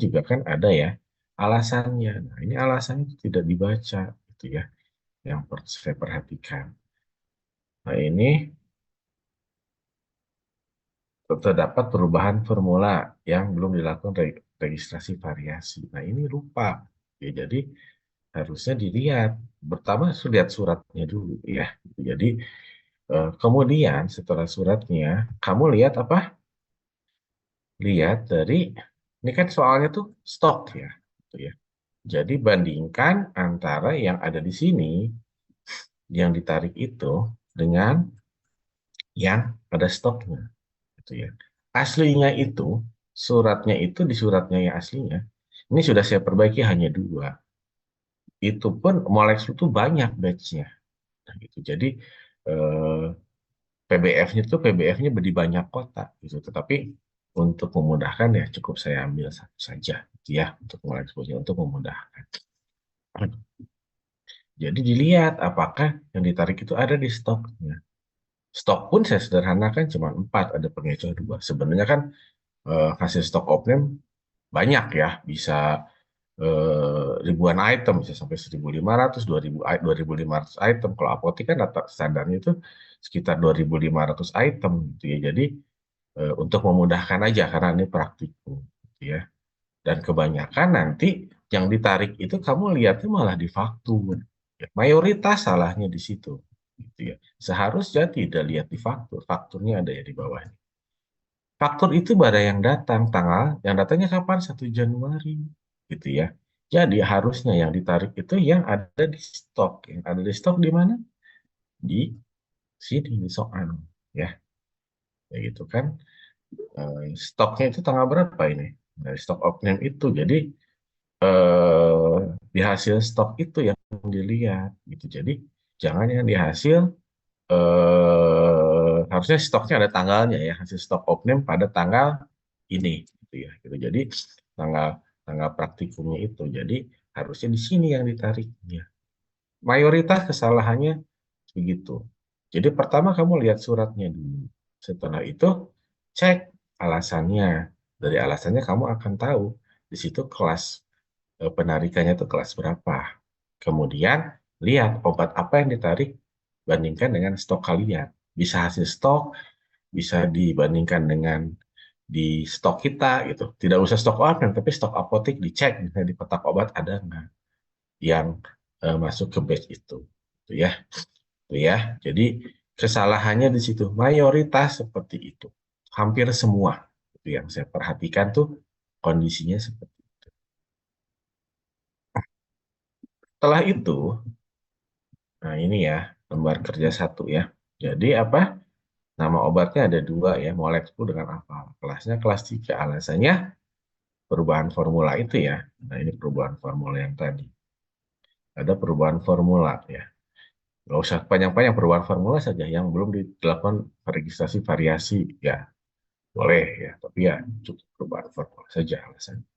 juga kan ada ya alasannya. Nah, ini alasannya itu tidak dibaca, gitu ya, yang saya perhatikan. Nah, ini terdapat perubahan formula yang belum dilakukan registrasi variasi. Nah, ini lupa. Ya, jadi harusnya dilihat. Pertama, lihat suratnya dulu ya. Jadi, kemudian setelah suratnya, kamu lihat apa? Lihat dari, ini kan soalnya tuh stok ya. Gitu ya. Jadi, bandingkan antara yang ada di sini, yang ditarik itu, dengan yang ada stoknya. Gitu ya. Aslinya itu, suratnya itu di suratnya yang aslinya, ini sudah saya perbaiki hanya dua. Itu pun Molex itu banyak batch-nya. Nah, gitu. Jadi eh, PBF-nya tuh PBF-nya di banyak kota gitu. Tetapi untuk memudahkan ya cukup saya ambil satu saja gitu ya untuk Molex punya untuk memudahkan. Jadi dilihat apakah yang ditarik itu ada di stoknya. Stok pun saya sederhanakan cuma 4, ada pengecoh 2. Sebenarnya kan hasil stok opname banyak ya, bisa ribuan item, bisa sampai 1.500, 2.500 item. Kalau apotek kan data standarnya itu sekitar 2.500 item gitu ya. Jadi untuk memudahkan aja karena ini praktikum gitu ya. Dan kebanyakan nanti yang ditarik itu kamu lihatnya malah di faktur. Ya, mayoritas salahnya di situ gitu ya. Seharusnya tidak lihat di faktur, fakturnya ada ya di bawahnya. Faktur itu pada yang datang, tanggal yang datangnya kapan? 1 Januari gitu ya. Jadi harusnya yang ditarik itu yang ada di stok. Yang ada di stok di mana? Di sini, di soal. Ya, ya gitu kan. Stoknya itu tanggal berapa ini? Dari stok opening itu. Jadi eh, di hasil stok itu yang dilihat gitu. Jadi jangan yang di hasil harusnya stoknya ada tanggalnya ya, hasil stok opening pada tanggal ini gitu ya gitu. Jadi tanggal tanggal praktikumnya itu, jadi harusnya di sini yang ditariknya. Mayoritas kesalahannya begitu. Jadi pertama kamu lihat suratnya dulu, setelah itu cek alasannya. Dari alasannya kamu akan tahu di situ kelas penarikannya itu kelas berapa. Kemudian lihat obat apa yang ditarik, bandingkan dengan stok kalian. Bisa hasil stok, bisa dibandingkan dengan di stok kita gitu. Tidak usah stok organ, tapi stok apotek dicek misalnya di kotak obat ada nggak yang masuk ke batch itu. Itu ya. Itu ya. Jadi kesalahannya di situ mayoritas seperti itu. Hampir semua. Itu yang saya perhatikan tuh kondisinya seperti itu. Setelah itu, nah ini ya, lembar kerja satu ya. Jadi apa? Nama obatnya ada dua ya, Molexpu dengan apa? Kelasnya kelas 3. Alasannya perubahan formula itu ya. Nah ini perubahan formula yang tadi. Ada perubahan formula ya. Nggak usah panjang-panjang, perubahan formula saja yang belum dilakukan registrasi variasi ya. Boleh ya, tapi ya cukup perubahan formula saja alasannya.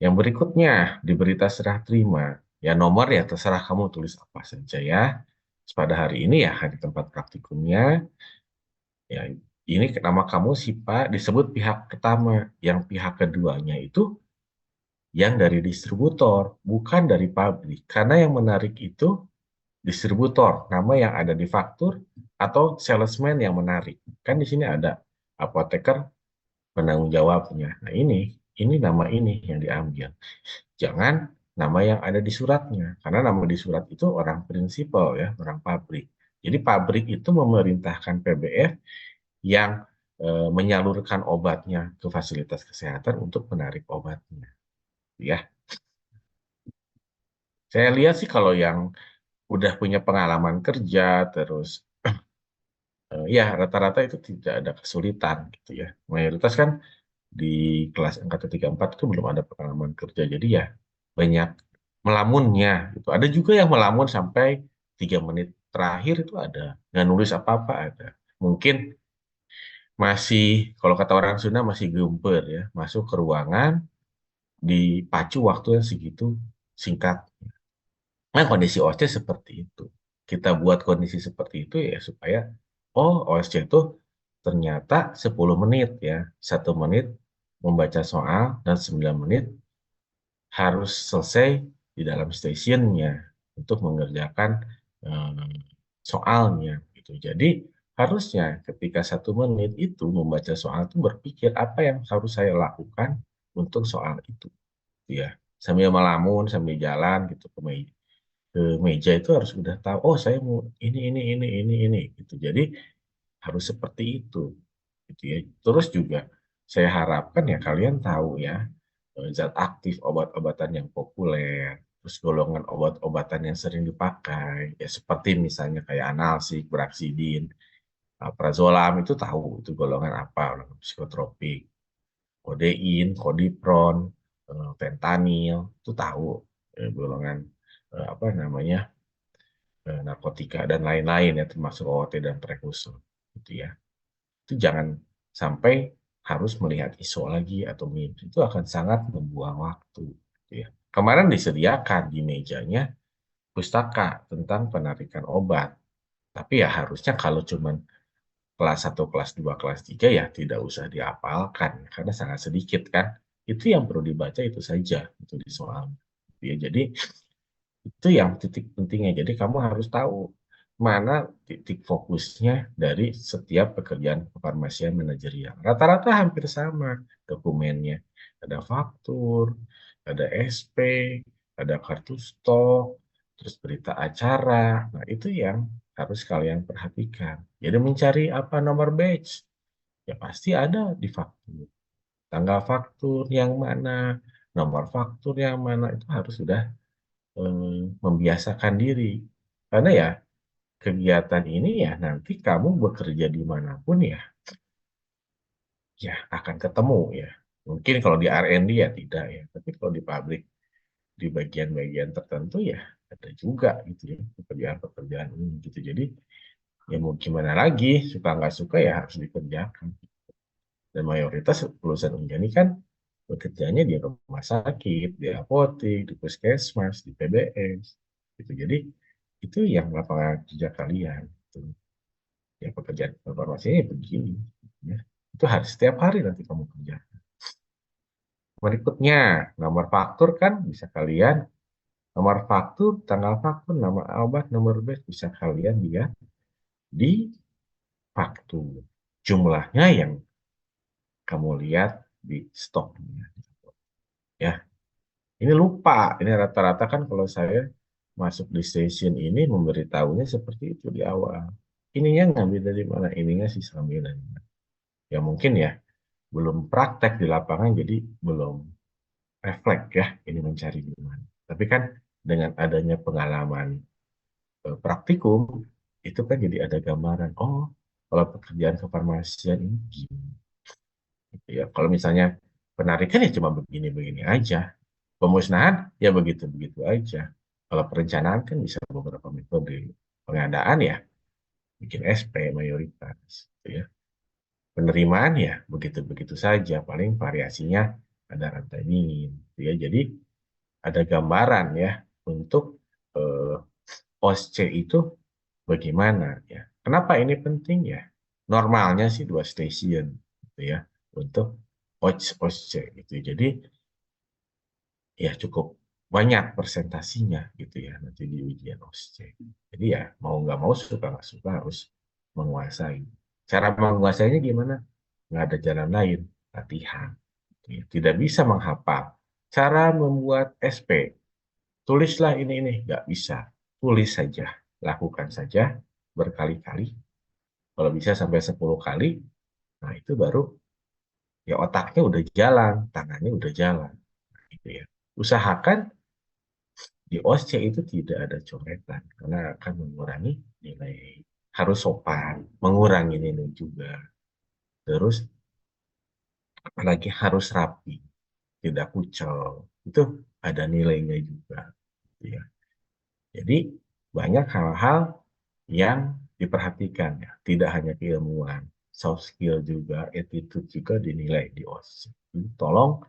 Yang berikutnya di berita serah terima. Ya nomor ya terserah kamu tulis apa saja ya. Pada hari ini ya hari tempat praktikumnya. Ya, ini nama kamu si Pak disebut pihak pertama, yang pihak keduanya itu yang dari distributor, bukan dari pabrik. Karena yang menarik itu distributor, nama yang ada di faktur atau salesman yang menarik. Kan di sini ada apoteker penanggung jawabnya. Nah, ini nama ini yang diambil. Jangan nama yang ada di suratnya, karena nama di surat itu orang prinsipal ya, orang pabrik. Jadi pabrik itu memerintahkan PBF yang menyalurkan obatnya ke fasilitas kesehatan untuk menarik obatnya. Ya, saya lihat sih kalau yang udah punya pengalaman kerja, terus ya rata-rata itu tidak ada kesulitan gitu ya. Mayoritas kan di kelas angkatan 34 itu belum ada pengalaman kerja, jadi ya banyak melamunnya gitu. Ada juga yang melamun sampai 3 menit terakhir itu ada, nggak nulis apa-apa ada. Mungkin masih, kalau kata orang Sunda masih gemper ya, masuk ke ruangan, dipacu waktu yang segitu singkat. Nah, kondisi OSC seperti itu. Kita buat kondisi seperti itu ya supaya, oh OSC itu ternyata 10 menit ya, 1 menit membaca soal dan 9 menit harus selesai di dalam stasiunnya untuk mengerjakan eh, soalnya gitu. Jadi harusnya ketika 1 menit itu membaca soal itu berpikir apa yang harus saya lakukan untuk soal itu, ya. Sambil melamun, sambil jalan gitu ke meja itu harus udah tahu. Oh, saya mau ini gitu. Jadi harus seperti itu, gitu ya. Terus juga saya harapkan ya kalian tahu ya zat aktif obat-obatan yang populer, terus golongan obat-obatan yang sering dipakai, ya seperti misalnya kayak analsik, Brexidin, prazolam itu tahu itu golongan apa, golongan psikotropik, kodein, kodipron, fentanyl itu tahu golongan apa namanya narkotika dan lain-lain ya termasuk OT dan prekursor, gitu ya. Itu jangan sampai harus melihat ISO lagi atau MIMS. Itu akan sangat membuang waktu. Gitu ya. Kemarin disediakan di mejanya pustaka tentang penarikan obat. Tapi ya harusnya kalau cuma kelas 1, kelas 2, kelas 3 ya tidak usah dihafalkan. Karena sangat sedikit kan. Itu yang perlu dibaca itu saja. Itu di soal. Ya, jadi itu yang titik pentingnya. Jadi kamu harus tahu mana titik fokusnya dari setiap pekerjaan kefarmasian manajerial. Rata-rata hampir sama dokumennya. Ada faktur, ada SP, ada kartu stok, terus berita acara. Nah, itu yang harus kalian perhatikan. Jadi mencari apa nomor batch? Ya pasti ada di faktur. Tanggal faktur yang mana, nomor faktur yang mana, itu harus sudah membiasakan diri. Karena ya kegiatan ini ya nanti kamu bekerja dimanapun ya, ya akan ketemu ya. Mungkin kalau di R&D ya tidak ya, tapi kalau di pabrik di bagian-bagian tertentu ya ada juga gitu ya pekerjaan-pekerjaan ini gitu. Jadi ya mau gimana lagi, suka nggak suka ya harus dikerjakan. Dan mayoritas lulusan ini kan bekerjanya di rumah sakit, di apotek, di puskesmas, di PBS, gitu. Jadi itu yang lapangan kerja kalian. Gitu. Ya pekerjaan informasinya begini. Ya. Itu harus setiap hari nanti kamu kerja. Berikutnya, nomor faktur kan bisa kalian, nomor faktur, tanggal faktur, nama obat, nomor batch bisa kalian lihat di faktur. Jumlahnya yang kamu lihat di stoknya. Ya, ini lupa. Ini rata-rata kan kalau saya masuk di stasiun ini memberitahunya seperti itu di awal. Ininya ngambil dari mana? Ininya sih sambilan. Ya mungkin ya belum praktek di lapangan jadi belum refleks ya ini mencari di mana. Tapi kan dengan adanya pengalaman praktikum itu kan jadi ada gambaran. Oh, kalau pekerjaan kefarmasian ini gini. Gitu ya. Kalau misalnya penarikan ya cuma begini-begini aja. Pemusnahan ya begitu-begitu aja. Kalau perencanaan kan bisa beberapa metode. Pengadaan ya bikin SP mayoritas, gitu ya. Penerimaan ya begitu-begitu saja. Paling variasinya ada rantai dingin, gitu ya. Jadi ada gambaran ya untuk eh, OSC itu bagaimana ya. Kenapa ini penting ya? Normalnya sih 2 stasiun, gitu ya, untuk OSC gitu. Jadi ya cukup banyak presentasinya gitu ya nanti di ujian OSCE. Jadi ya mau nggak mau suka nggak suka harus menguasai. Cara menguasainya gimana? Nggak ada jalan lain, latihan. Gitu ya. Tidak bisa menghafal. Cara membuat SP, tulislah ini nggak bisa. Tulis saja, lakukan saja berkali-kali. Kalau bisa sampai 10 kali, nah itu baru ya otaknya udah jalan, tangannya udah jalan. Gitu ya. Usahakan di OSC itu tidak ada coretan karena akan mengurangi nilai, harus sopan, mengurangi nilai juga. Terus apalagi harus rapi, tidak kucel. Itu ada nilainya juga, gitu ya. Jadi banyak hal-hal yang diperhatikan ya, tidak hanya keilmuan, soft skill juga, attitude juga dinilai di OSC. Jadi, tolong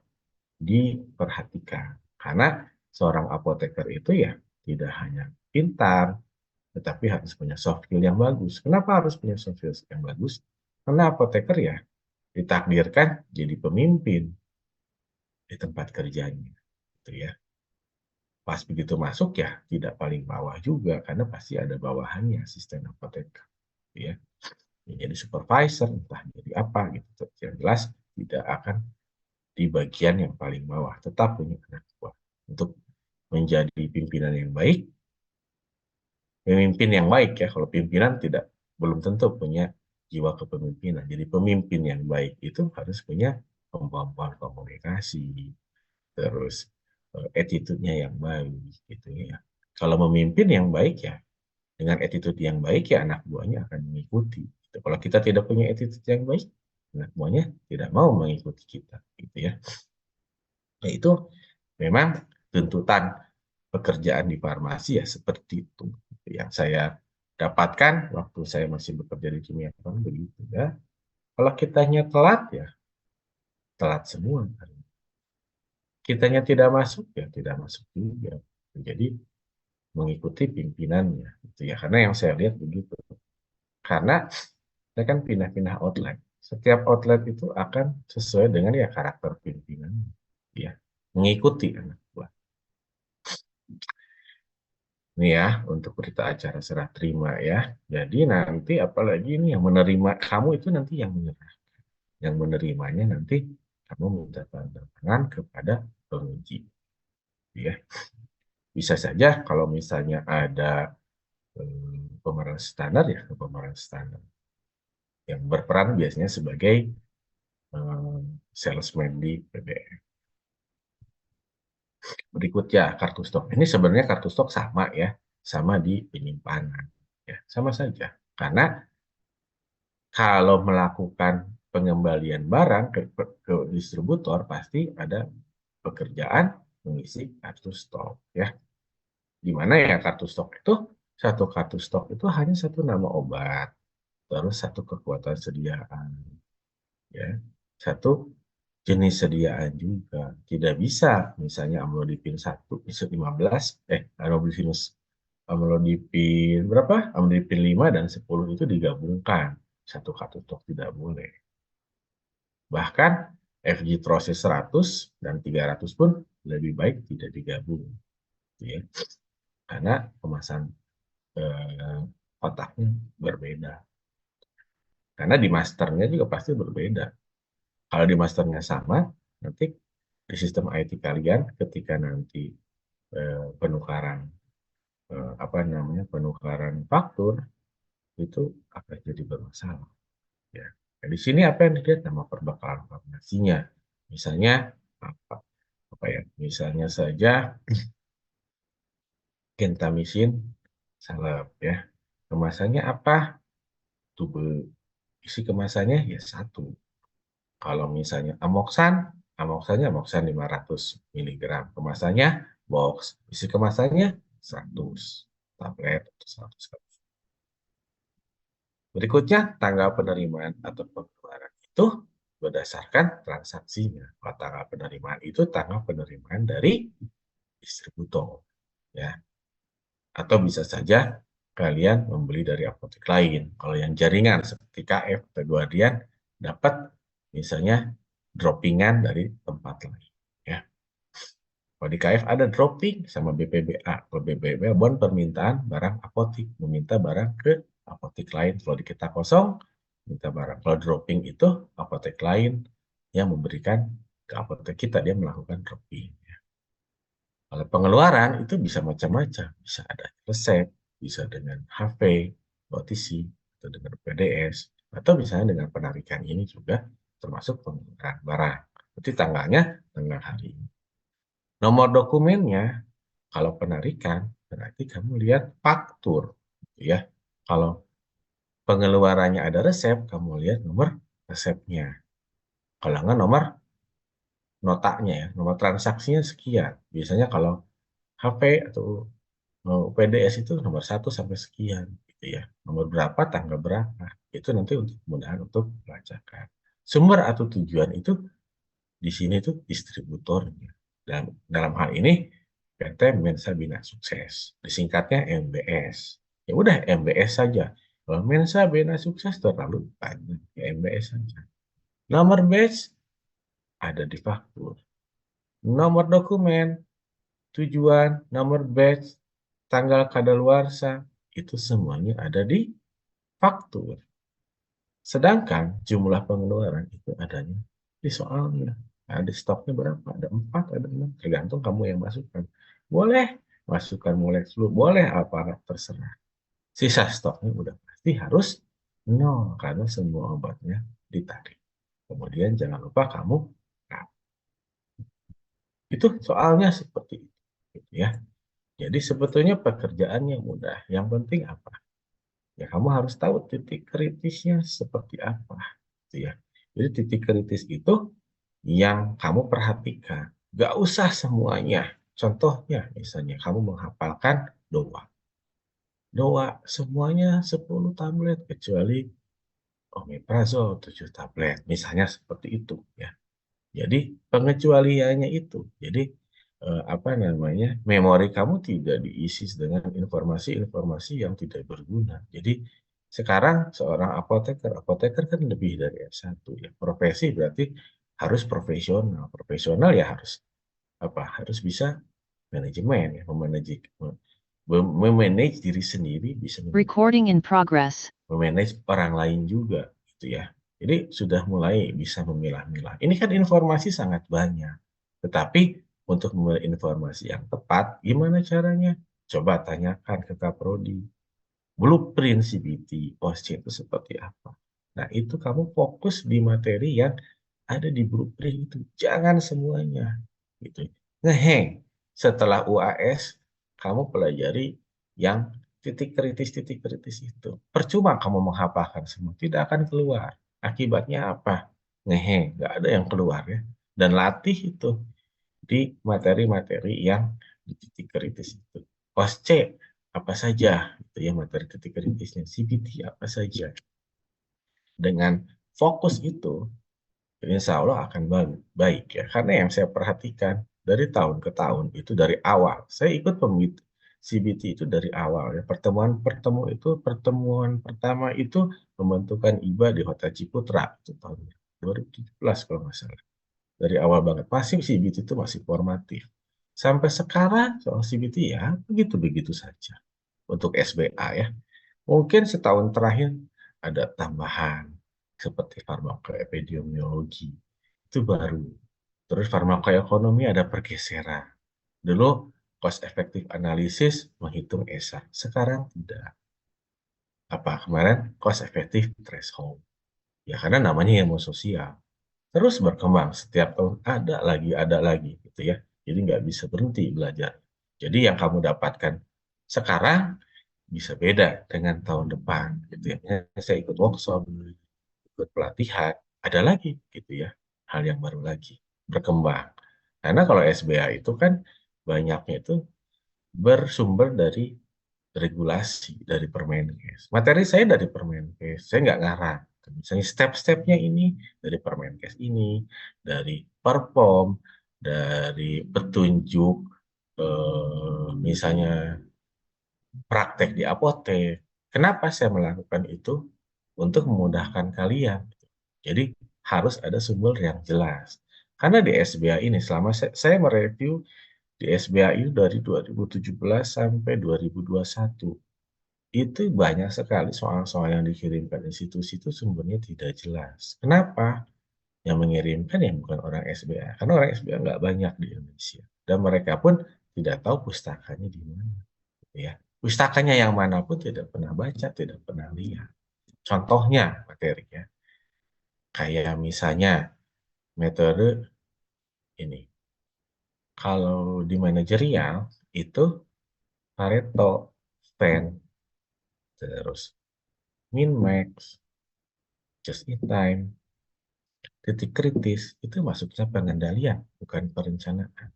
diperhatikan karena seorang apoteker itu ya tidak hanya pintar, tetapi harus punya soft skill yang bagus. Kenapa harus punya soft skill yang bagus? Karena apoteker ya ditakdirkan jadi pemimpin di tempat kerjanya, gitu ya. Pas begitu masuk ya tidak paling bawah juga karena pasti ada bawahannya asisten apoteker, gitu ya. Jadi supervisor entah jadi apa gitu. Yang jelas tidak akan di bagian yang paling bawah, tetap punya anak buah untuk menjadi pimpinan yang baik, pemimpin yang baik ya. Kalau pimpinan tidak belum tentu punya jiwa kepemimpinan. Jadi pemimpin yang baik itu harus punya kemampuan komunikasi, terus attitude-nya yang baik gitu ya. Kalau memimpin yang baik ya dengan attitude yang baik ya anak buahnya akan mengikuti. Gitu. Kalau kita tidak punya attitude yang baik, anak buahnya tidak mau mengikuti kita gitu ya. Nah, itu memang tuntutan pekerjaan di farmasi ya seperti itu. Yang saya dapatkan waktu saya masih bekerja di kimia farma begitu ya. Kalau kitanya telat ya telat semua. Kitanya tidak masuk ya tidak masuk juga. Jadi mengikuti pimpinannya gitu ya. Karena yang saya lihat begitu. Karena saya kan pindah-pindah outlet. Setiap outlet itu akan sesuai dengan ya karakter pimpinan ya. Mengikuti anak buah. Ini ya untuk berita acara serah terima ya. Jadi nanti apalagi ini yang menerima kamu itu nanti yang menyerah. Yang menerimanya nanti kamu minta tanda tangan kepada penguji. Ya, bisa saja kalau misalnya ada pemeran standar ya pemeran standar yang berperan biasanya sebagai salesman di PBM. Berikutnya kartu stok. Ini sebenarnya kartu stok sama ya, sama di penyimpanan. Ya, sama saja. Karena kalau melakukan pengembalian barang ke distributor pasti ada pekerjaan mengisi kartu stok ya. Di mana ya kartu stok itu satu kartu stok itu hanya satu nama obat, terus satu kekuatan sediaan ya. Satu jenis sediaan juga. Tidak bisa misalnya amlodipin 1 bisa 15 amlodipin berapa? Amlodipin 5 dan 10 itu digabungkan. Satu kartu stok tidak boleh. Bahkan FG Trosis 100 dan 300 pun lebih baik tidak digabung. Ya. Karena kemasan kotaknya berbeda. Karena di masternya juga pasti berbeda. Kalau di masternya sama, nanti di sistem IT kalian ketika nanti penukaran apa namanya penukaran faktur itu akan jadi bermasalah. Ya. Nah, di sini apa yang dilihat nama perbekalan farmasinya. Misalnya apa, apa ya? Misalnya saja gentamisin salep ya. Kemasannya apa? Tube. Isi kemasannya ya satu. Kalau misalnya amoksan, amoksan 500 miligram. Kemasannya box. Isi kemasannya 100 tablet atau 100 kapsul. Berikutnya, tanggal penerimaan atau pengeluaran itu berdasarkan transaksinya. Kalau tanggal penerimaan itu tanggal penerimaan dari distributor. Ya. Atau bisa saja kalian membeli dari apotek lain. Kalau yang jaringan seperti KF atau Guardian dapat misalnya droppingan dari tempat lain. Ya. Kalau di KF ada dropping sama BPBA. Kalau BPBA bon permintaan barang apotik, meminta barang ke apotek lain. Kalau di kita kosong, minta barang. Kalau dropping itu apotek lain yang memberikan ke apotek kita, dia melakukan dropping. Kalau pengeluaran itu bisa macam-macam, bisa ada resep, bisa dengan HV, OTC, atau dengan PDS, atau misalnya dengan penarikan ini juga termasuk pengeluaran barang. Berarti tanggalnya tanggal hari ini. Nomor dokumennya, kalau penarikan, berarti kamu lihat faktur. Ya. Kalau pengeluarannya ada resep, kamu lihat nomor resepnya. Kalau nggak nomor notanya ya, nomor transaksinya sekian. Biasanya kalau HP atau PDS itu nomor 1 sampai sekian gitu ya. Nomor berapa, tanggal berapa. Itu nanti untuk kemudahan untuk pelacakan. Sumber atau tujuan itu di sini tuh distributornya. Dan dalam hal ini PT Mensa Bina Sukses. Disingkatnya MBS. Ya udah MBS saja. Kalau Mensa Bina Sukses terlalu banyak, ya MBS saja. Nomor batch ada di faktur. Nomor dokumen, tujuan, nomor batch, tanggal kadaluarsa, itu semuanya ada di faktur. Sedangkan jumlah pengeluaran itu adanya di soalnya. Ada stoknya berapa? Ada 4, ada 6. Tergantung kamu yang masukkan. Boleh masukkan mulai dulu, boleh apa, terserah. Sisa stoknya udah pasti harus nol karena semua obatnya ditarik. Kemudian jangan lupa kamu, nah, itu soalnya seperti itu, gitu ya. Jadi sebetulnya pekerjaannya mudah. Yang penting apa? Ya kamu harus tahu titik kritisnya seperti apa, gitu ya. Jadi titik kritis itu yang kamu perhatikan. Gak usah semuanya. Contohnya, misalnya kamu menghafalkan doa. Doa semuanya 10 tablet kecuali omeprazol 7 tablet. Misalnya seperti itu ya. Jadi pengecualiannya itu. Jadi apa namanya? Memori kamu tidak diisi dengan informasi-informasi yang tidak berguna. Jadi sekarang seorang apoteker, apoteker kan lebih dari S1 ya. Profesi berarti harus profesional. Profesional ya harus apa? Harus bisa manajemen ya, memanage diri sendiri, bisa Recording in progress. memanage orang lain juga gitu ya. Jadi sudah mulai bisa memilah-milah. Ini kan informasi sangat banyak. Tetapi untuk memilih informasi yang tepat, gimana caranya? Coba tanyakan ke Kaprodi. Blueprint CBT, OSCE itu seperti apa? Nah, itu kamu fokus di materi yang ada di blueprint itu. Jangan semuanya. Gitu. Ngeheng. Setelah UAS, kamu pelajari yang titik kritis itu. Percuma kamu menghafalkan semua, tidak akan keluar. Akibatnya apa? Ngeheng, nggak ada yang keluar ya. Dan latih itu di materi-materi yang di titik kritis itu. OSCE apa saja, itu ya materi titik kritisnya. CBT apa saja. Dengan fokus itu, insya Allah akan baik ya. Karena yang saya perhatikan dari tahun ke tahun itu dari awal. Saya ikut CBT itu dari awal ya. Pertemuan pertama itu pembentukan IBA di Hotel Ciputra itu tahun 2017 kalau nggak salah. Dari awal banget masih CBT itu masih formatif. Sampai sekarang soal CBT ya begitu-begitu saja. Untuk SBA ya. Mungkin setahun terakhir ada tambahan seperti farmakoepidemiologi. Itu baru. Terus farmakoekonomi ada pergeseran. Dulu cost effective analysis menghitung ESA. Sekarang tidak. Apa kemarin cost effective threshold. Ya karena namanya ilmu sosial. Terus berkembang setiap tahun ada lagi gitu ya. Jadi nggak bisa berhenti belajar. Jadi yang kamu dapatkan sekarang bisa beda dengan tahun depan gitu ya. Saya ikut workshop, ikut pelatihan, ada lagi gitu ya. Hal yang baru lagi berkembang. Karena kalau SBA itu kan banyaknya itu bersumber dari regulasi dari Permenkes. Materi saya dari Permenkes, saya nggak ngarang. Misalnya step-stepnya ini dari Permenkes ini, dari Perpom, dari petunjuk misalnya praktek di apotek. Kenapa saya melakukan itu? Untuk memudahkan kalian. Jadi harus ada sumber yang jelas. Karena di SBA ini selama saya mereview di SBA itu dari 2017 sampai 2021 itu banyak sekali soal-soal yang dikirimkan institusi itu sumbernya tidak jelas. Kenapa? Yang mengirimkan yang bukan orang SBA. Karena orang SBA nggak banyak di Indonesia. Dan mereka pun tidak tahu pustakanya di mana. Ya. Pustakanya yang mana pun tidak pernah baca, tidak pernah lihat. Contohnya materinya. Kayak misalnya metode ini. Kalau di manajerial itu Pareto, Span, terus min max, just in time, titik kritis itu masuknya pengendalian, bukan perencanaan.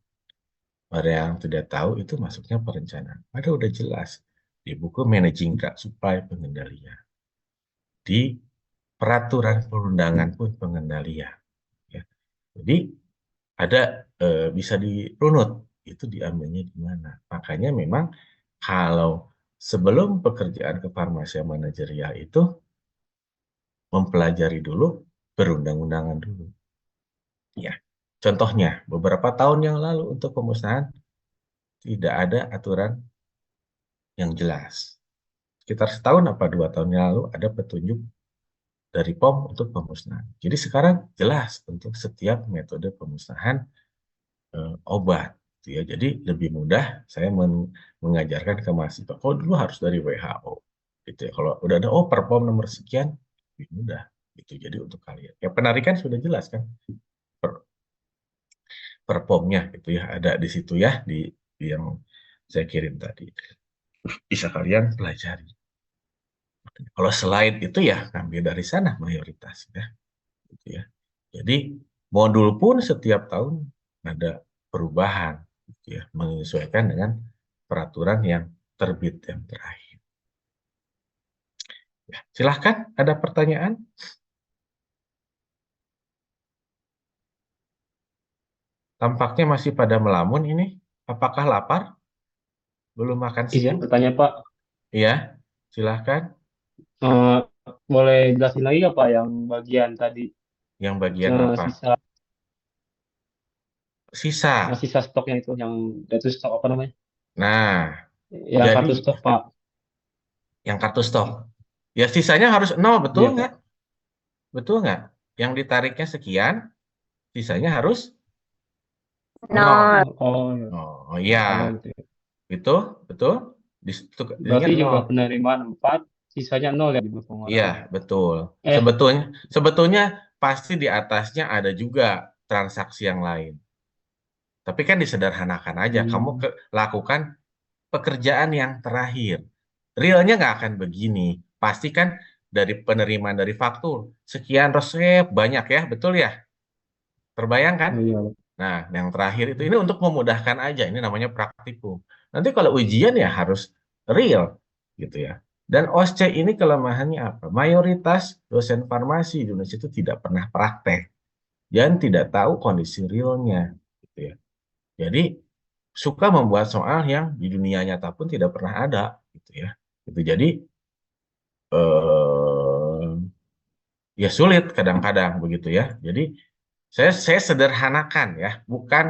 Pada yang tidak tahu itu masuknya perencanaan. Ada udah jelas di buku Managing Drug Supply pengendalian. Di peraturan perundangan pun pengendalian. Ya. Jadi ada bisa dirunut itu diambilnya di mana. Makanya memang kalau sebelum pekerjaan kefarmasian manajerial itu mempelajari dulu berundang-undangan dulu. Ya, contohnya beberapa tahun yang lalu untuk pemusnahan tidak ada aturan yang jelas. Sekitar setahun apa 2 tahun yang lalu ada petunjuk dari POM untuk pemusnahan. Jadi sekarang jelas untuk setiap metode pemusnahan obat. Gitu ya. Jadi lebih mudah saya mengajarkan ke mahasiswa. Kalau dulu harus dari WHO. Gitu ya. Kalau udah ada Perpom nomor sekian, lebih mudah. Gitu. Jadi untuk kalian. Ya penarikan sudah jelas kan. Per, Perpomnya itu ya ada di situ ya di yang saya kirim tadi. Bisa kalian pelajari. Kalau selain itu ya ambil dari sana mayoritas ya. Gitu ya. Jadi modul pun setiap tahun ada perubahan, gitu ya, menyesuaikan dengan peraturan yang terbit yang terakhir. Ya, silahkan, ada pertanyaan? Tampaknya masih pada melamun ini. Apakah lapar? Belum makan Izin siang? bertanya Pak, Iya, silahkan. Eh, boleh jelasin lagi nggak Pak yang bagian tadi Yang bagian apa? sisa Sisa. sisa stoknya itu yang itu stok apa namanya? Nah, Yang jadi kartu stok Pak. yang kartu stok. Ya sisanya harus nol, betul Iya nggak? Pak. Betul nggak? Yang ditariknya sekian, sisanya harus nol. Nol. Oh, iya. Oh, iya. Oh gitu ya. Itu, betul. Ingat Berarti juga nol. penerimaan 4, sisanya 0 ya di Iya, pengeluaran. betul. Eh, Sebetulnya, sebetulnya pasti di atasnya ada juga transaksi yang lain. Tapi kan disederhanakan aja. Kamu hmm, lakukan pekerjaan yang terakhir. Realnya nggak akan begini. Pasti kan dari penerimaan dari faktur. Sekian resep, banyak ya, betul ya? Terbayang kan? oh iya. Nah, yang terakhir itu ini untuk memudahkan aja. Ini namanya praktikum. Nanti kalau ujian ya harus real gitu ya. Dan OSCE ini kelemahannya apa? Mayoritas dosen farmasi di Indonesia itu tidak pernah praktek dan tidak tahu kondisi realnya gitu ya. Jadi suka membuat soal yang di dunia nyata pun tidak pernah ada gitu ya. Gitu. Jadi eh, ya sulit kadang-kadang begitu ya. Jadi saya sederhanakan ya, bukan.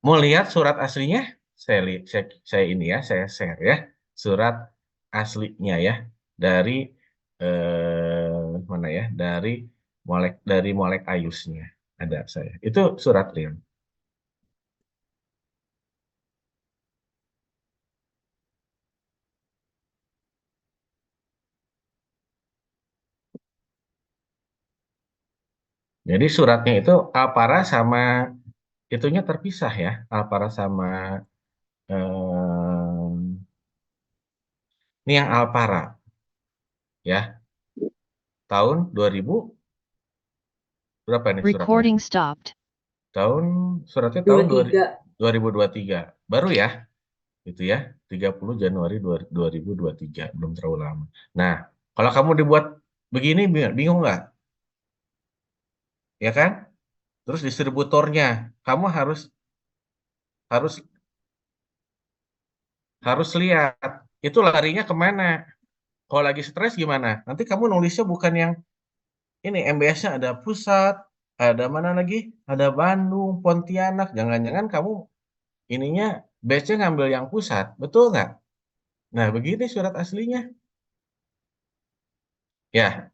Mau lihat surat aslinya? Saya ini ya, saya share ya. Surat aslinya ya dari mana ya? Dari Molek Ayusnya ada saya. Itu surat real. Jadi suratnya itu Alpara sama itunya terpisah ya. Alpara sama ini yang Alpara ya. Tahun 2000 berapa nih suratnya? Recording stopped. Suratnya tahun 2023. Baru ya. Gitu ya, 30 Januari 2023, belum terlalu lama. Nah, kalau kamu dibuat begini, bingung nggak? Ya kan? Terus distributornya, kamu harus harus harus lihat itu larinya kemana. Kalau lagi stres gimana? Nanti kamu nulisnya bukan yang ini MBS-nya ada pusat, ada mana lagi? Ada Bandung, Pontianak. Jangan-jangan kamu ininya batch-nya ngambil yang pusat, betul nggak? Nah, begini surat aslinya. Ya,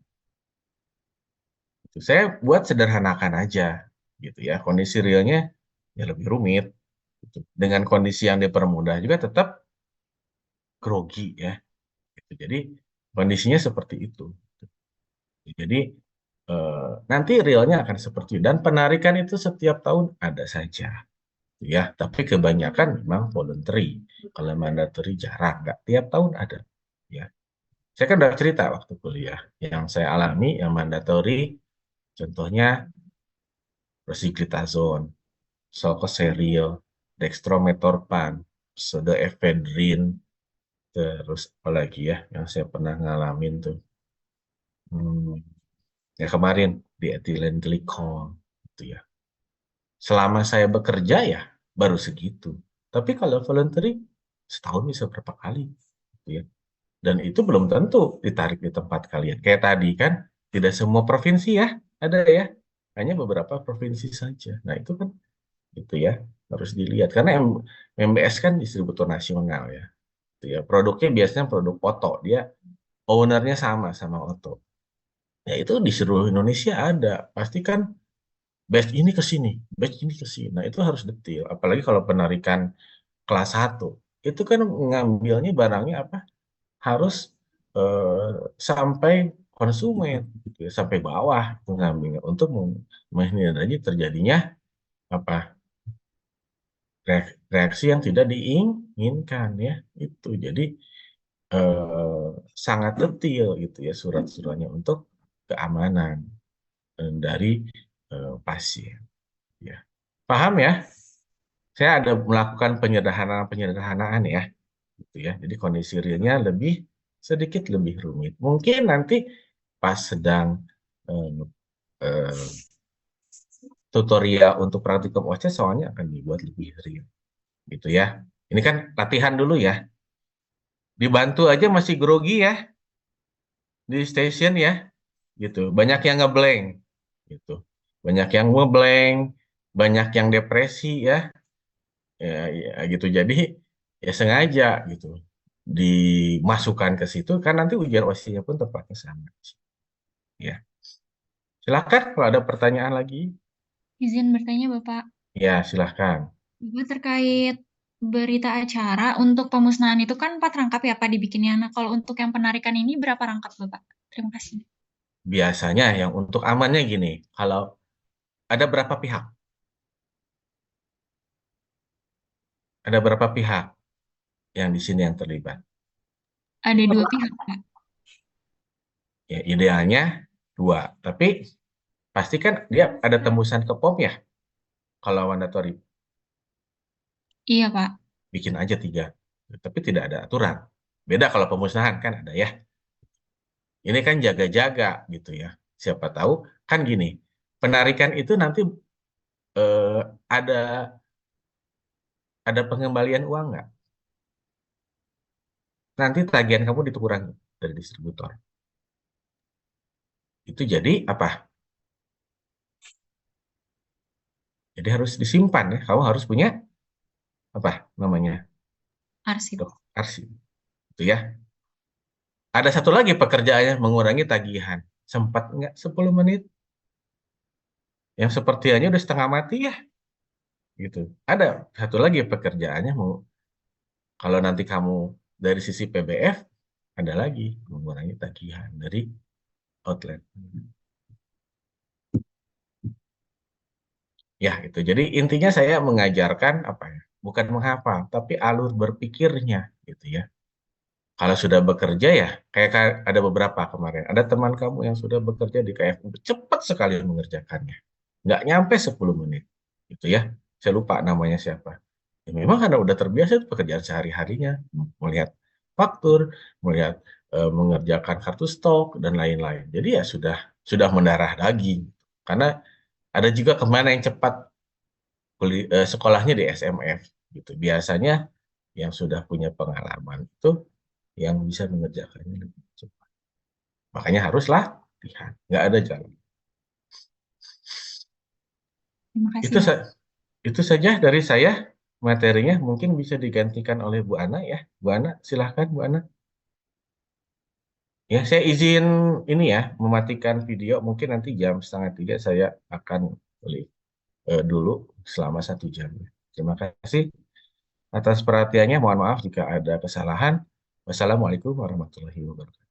saya buat sederhanakan aja gitu ya. Kondisi realnya ya lebih rumit gitu. Dengan kondisi yang dipermudah juga tetap grogi ya. Gitu. Jadi kondisinya seperti itu. Jadi nanti realnya akan seperti itu. Dan penarikan itu setiap tahun ada saja ya. Tapi kebanyakan memang voluntary. Kalau mandatory jarang, nggak tiap tahun ada ya. Saya kan udah cerita waktu kuliah yang saya alami yang mandatory, contohnya rosiglitazone, sulfasalazine, dextrometorphan, pseudoephedrine, terus apa lagi ya yang saya pernah ngalamin tuh. Hmm, ya kemarin di ethylene glycol gitu ya. Selama saya bekerja ya baru segitu. Tapi kalau voluntary setahun bisa berapa kali gitu ya. Dan itu belum tentu ditarik di tempat kalian. Kayak tadi kan tidak semua provinsi ya. Ada ya, hanya beberapa provinsi saja. Nah itu kan itu ya harus dilihat karena MBS kan distributor nasional ya. Itu ya produknya biasanya produk Otto, dia ownernya sama Otto. Ya itu di seluruh Indonesia ada. Pasti kan batch ini ke sini, batch ini ke sini. Nah itu harus detail. Apalagi kalau penarikan kelas satu, itu kan ngambilnya barangnya apa? Harus eh, sampai konsumen, gitu ya, sampai bawah mengambilnya untuk menghindari terjadinya apa reaksi yang tidak diinginkan ya itu. Jadi eh, sangat detail gitu ya surat-suratnya untuk keamanan dari pasien ya. Paham ya? Saya ada melakukan penyederhanaan ya gitu ya. Jadi kondisi realnya sedikit lebih rumit. Mungkin nanti pas sedang eh, eh, tutorial untuk praktikum OC soalnya akan dibuat lebih real gitu ya. Ini kan latihan dulu ya. Dibantu aja masih grogi ya di station ya gitu. Banyak yang ngeblank gitu. Banyak yang ngeblank, banyak yang depresi ya. Ya gitu. Jadi ya sengaja gitu dimasukkan ke situ kan nanti ujian OSCE-nya pun tepatnya sama. Ya. Silakan kalau ada pertanyaan lagi. Izin bertanya Bapak, Ya, silahkan. Bapak terkait berita acara untuk pemusnahan itu kan 4 rangkap ya Pak dibikinnya. Nah kalau untuk yang penarikan ini berapa rangkap Bapak? Terima kasih. Biasanya yang untuk amannya gini, kalau ada berapa pihak? Ada berapa pihak yang di sini yang terlibat? Ada 2 pihak Pak. Ya, idealnya dua. Tapi pastikan dia ada tembusan ke POM ya. Kalau mandatori, Iya Pak. bikin aja tiga. Tapi tidak ada aturan. Beda kalau pemusnahan kan ada ya. Ini kan jaga-jaga gitu ya. Siapa tahu kan gini, penarikan itu nanti eh, ada pengembalian uang nggak? Nanti tagihan kamu dikurangi dari distributor. Itu jadi apa? Jadi harus disimpan ya. Kamu harus punya apa namanya? Arsip. Arsip. Itu ya. Ada satu lagi pekerjaannya mengurangi tagihan. Sempat nggak 10 menit? Yang sepertinya udah setengah mati ya. Gitu. Ada satu lagi pekerjaannya kalau nanti kamu dari sisi PBF ada lagi mengurangi tagihan dari outlet. Ya, itu. Jadi intinya saya mengajarkan apa ya? Bukan menghafal, tapi alur berpikirnya gitu ya. Kalau sudah bekerja ya, ada beberapa kemarin. Ada teman kamu yang sudah bekerja di KFU, cepat sekali mengerjakannya. Nggak nyampe 10 menit. Gitu ya. Saya lupa namanya siapa. Ya, memang karena udah terbiasa itu pekerjaan sehari-harinya. Melihat faktur, melihat mengerjakan kartu stok, dan lain-lain. Jadi ya sudah mendarah daging. Karena ada juga kemana yang cepat sekolahnya di SMF. Gitu. Biasanya yang sudah punya pengalaman itu yang bisa mengerjakannya lebih cepat. Makanya haruslah latihan. Nggak ada jalan. Terima kasih Itu Bapak. itu saja dari saya. Materinya mungkin bisa digantikan oleh Bu Ana ya. Bu Ana, silahkan Bu Ana. Ya, saya izin ini ya, mematikan video. Mungkin nanti jam setengah tiga saya akan dulu selama 1 jam. Terima kasih atas perhatiannya. Mohon maaf jika ada kesalahan. Wassalamualaikum warahmatullahi wabarakatuh.